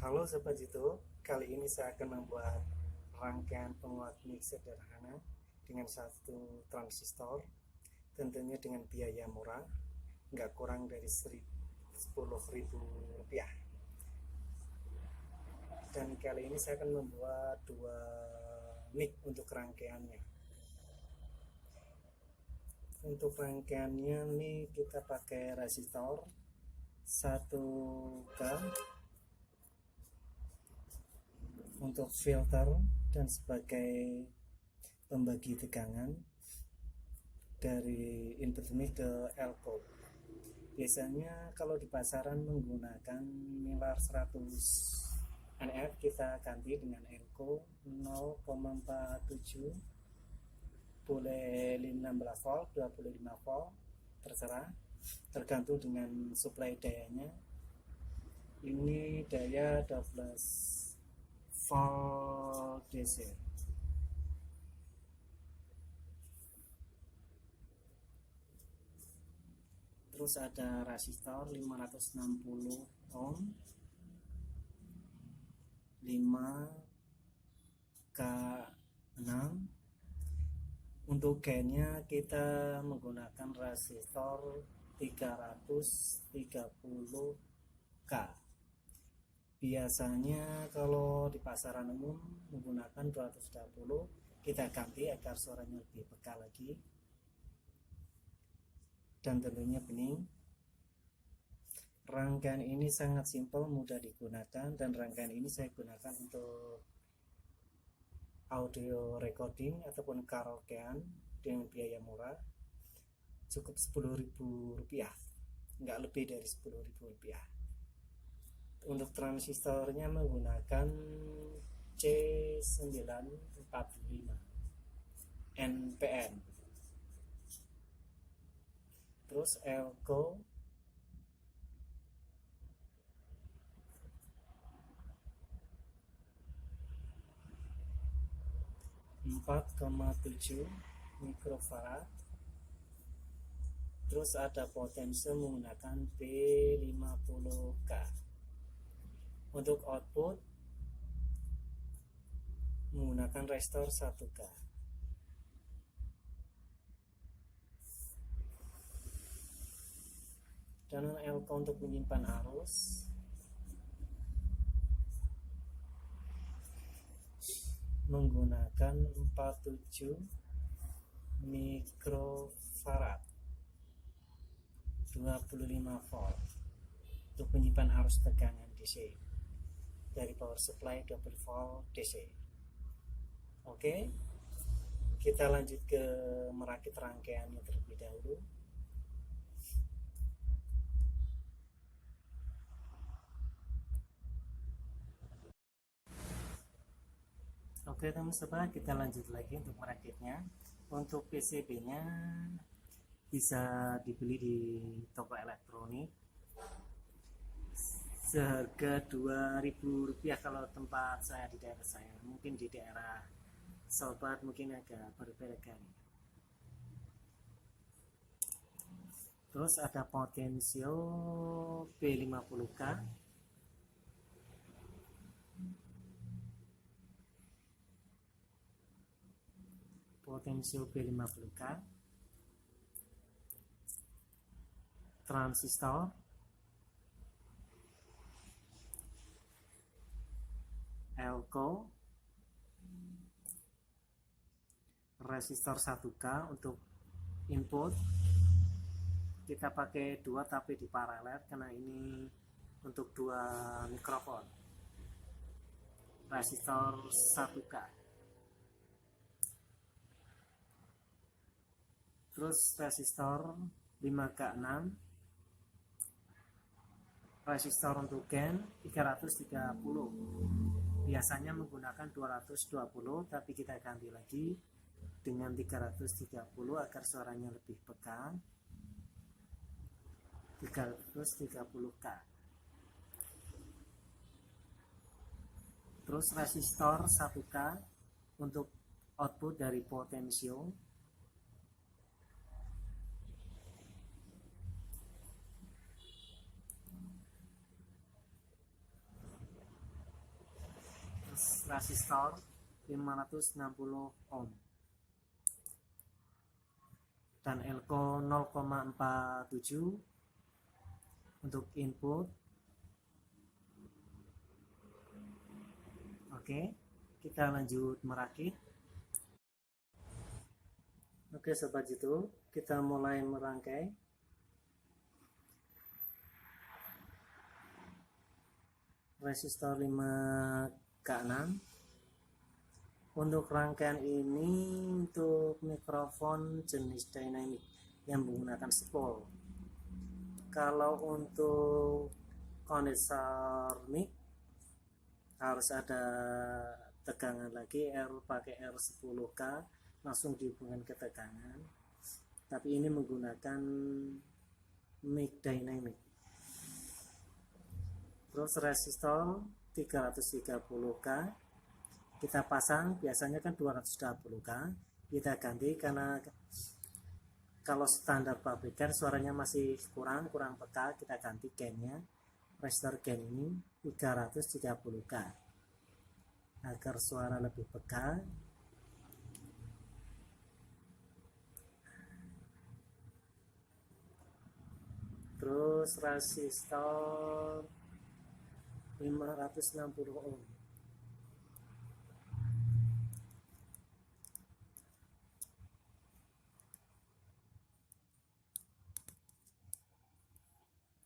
Halo Sobat YouTube, kali ini saya akan membuat rangkaian penguat mic sederhana dengan satu transistor, tentunya dengan biaya murah, nggak kurang dari 10.000 rupiah. Dan kali ini saya akan membuat dua mic untuk rangkaiannya. Untuk rangkaiannya nih kita pakai resistor 1K untuk filter dan sebagai pembagi tegangan dari input mic ke elko. Biasanya kalau di pasaran menggunakan milar 100 NF, kita ganti dengan elko 0,47, boleh 16 volt, 25 volt, terserah, tergantung dengan suplai dayanya. Ini daya 12 volt DC. Terus ada resistor 560 ohm 5K6. Untuk gainnya kita menggunakan resistor 330K. Biasanya kalau di pasaran umum menggunakan 220, kita ganti agar suaranya lebih peka lagi dan tentunya bening. Rangkaian ini sangat simpel, mudah digunakan, dan rangkaian ini saya gunakan untuk audio recording ataupun karaokean dengan biaya murah, cukup 10.000 rupiah, nggak lebih dari 10.000 rupiah. Untuk transistornya menggunakan C945 NPN. Terus elko 4,7 mikrofarad. Terus ada potensio menggunakan P50K. Untuk output menggunakan resistor 1K. Dan elko untuk menyimpan arus menggunakan 47 mikrofarad, 25 volt, untuk menyimpan arus tegangan DC dari power supply 20 volt DC. Oke, kita lanjut ke merakit rangkaiannya terlebih dahulu. Oke teman-teman, kita lanjut lagi untuk merakitnya. Untuk PCB-nya bisa dibeli di toko elektronik seharga 2.000 rupiah kalau tempat saya di daerah saya. Mungkin di daerah sobat mungkin agak berbeda. Terus ada potensio P50K, potensio P50K, transistor, elko, resistor 1K. Untuk input kita pakai dua tapi di paralel karena ini untuk dua mikrofon. Resistor 1K. Terus resistor 5K6, resistor untuk gain 330. Biasanya menggunakan 220, tapi kita ganti lagi dengan 330 agar suaranya lebih peka. 330K. Terus resistor 1K untuk output dari potensio. resistor 560 ohm dan elko 0,47 untuk input. Oke, kita lanjut merakit. Oke sobat YouTube, kita mulai merangkai. Resistor 5K6. Untuk rangkaian ini untuk mikrofon jenis dynamic yang menggunakan spool. Kalau untuk kondensor mic harus ada tegangan lagi, pakai R10K langsung dihubungkan ke tegangan. Tapi ini menggunakan mic dynamic. Terus resistor 330K kita pasang, biasanya kan 220K, kita ganti karena kalau standar pabrikan suaranya masih kurang peka, kita ganti gainnya. Resistor gain ini 330K agar suara lebih peka. Terus resistor 560 ohm.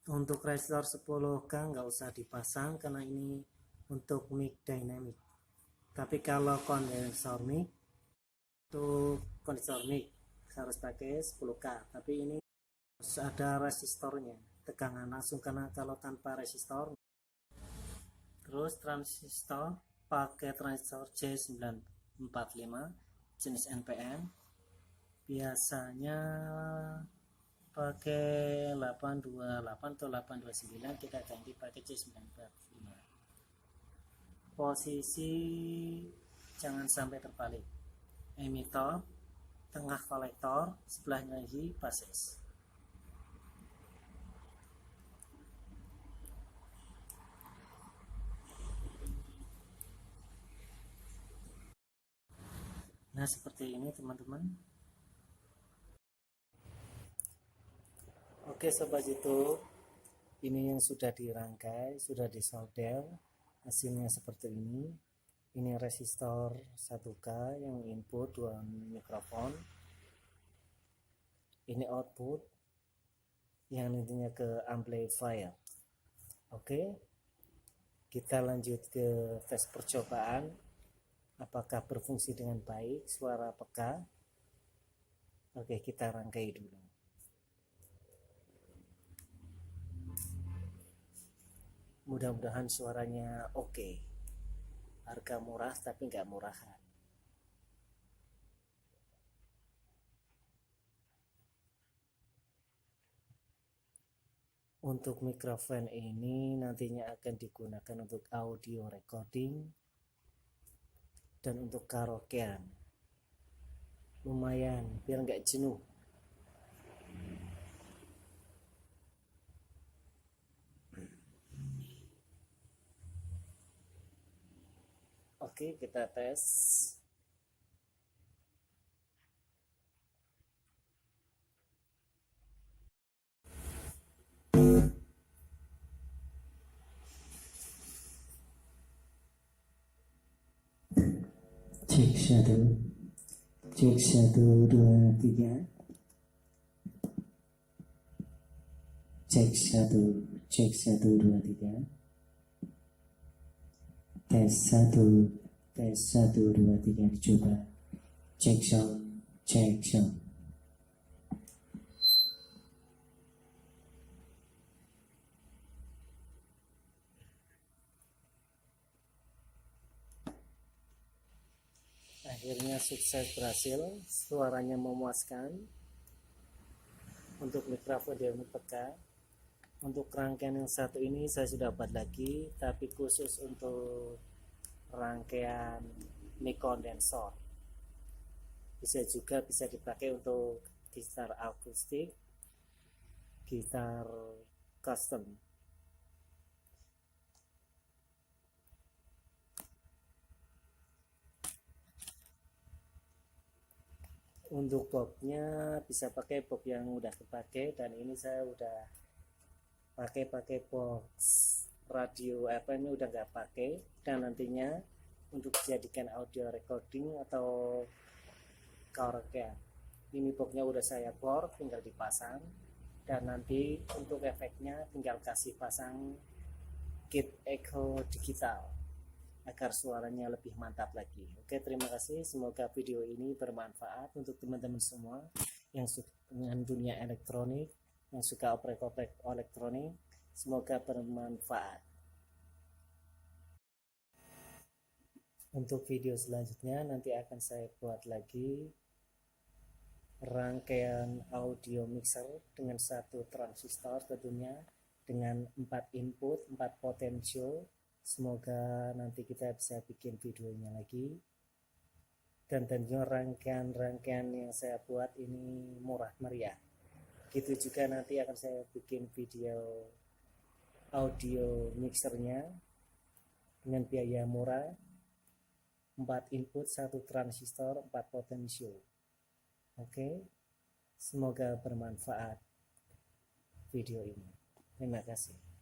Untuk resistor 10K nggak usah dipasang karena ini untuk mic dynamic. Tapi kalau kondensor mic, untuk kondensor mic harus pakai 10K. Tapi ini harus ada resistornya, tegangan langsung, karena kalau tanpa resistor. Terus transistor pakai transistor J945 jenis NPN. Biasanya pakai 828 atau 829, kita ganti pakai J945. Posisi jangan sampai terbalik. Emitor tengah kolektor, sebelahnya lagi basis. Nah seperti ini teman-teman. Oke sobat YouTube, ini yang sudah dirangkai, sudah disolder, hasilnya seperti ini. Ini resistor 1K yang input 2 mikrofon. Ini output yang intinya ke amplifier. Oke, kita lanjut ke tes percobaan. Apakah berfungsi dengan baik, suara peka. Oke, kita rangkai dulu. Mudah-mudahan suaranya oke. Harga murah tapi nggak murahan. Untuk mikrofon ini nantinya akan digunakan untuk audio recording dan untuk karaokean. Lumayan biar nggak jenuh. Oke, kita tes. Cek 1 2 3. Cek 1 2 3. Tes 1 2 3 dicoba. Cek sound. Akhirnya sukses berhasil, suaranya memuaskan. Untuk mikrofon dia peka. Untuk rangkaian yang satu ini saya sudah buat lagi, tapi khusus untuk rangkaian mic kondensor. Bisa dipakai untuk gitar akustik, gitar custom. Untuk boxnya bisa pakai box yang udah kepake, dan ini saya udah pakai box radio FM ini udah nggak pakai, dan nantinya untuk dijadikan audio recording atau karaokean. Ini boxnya udah saya bor, tinggal dipasang, dan nanti untuk efeknya tinggal kasih pasang kit echo digital agar suaranya lebih mantap lagi. Oke, terima kasih. Semoga video ini bermanfaat untuk teman-teman semua yang suka dengan dunia elektronik, yang suka oprek-oprek elektronik. Semoga bermanfaat. Untuk video selanjutnya nanti akan saya buat lagi rangkaian audio mixer dengan satu transistor, tentunya dengan 4 input, 4 potential. Semoga nanti kita bisa bikin videonya lagi, dan tentunya rangkaian yang saya buat ini murah meriah. Gitu juga nanti akan saya bikin video audio mixernya dengan biaya murah, 4 input, 1 transistor, 4 potential. Oke, semoga bermanfaat video ini. Terima kasih.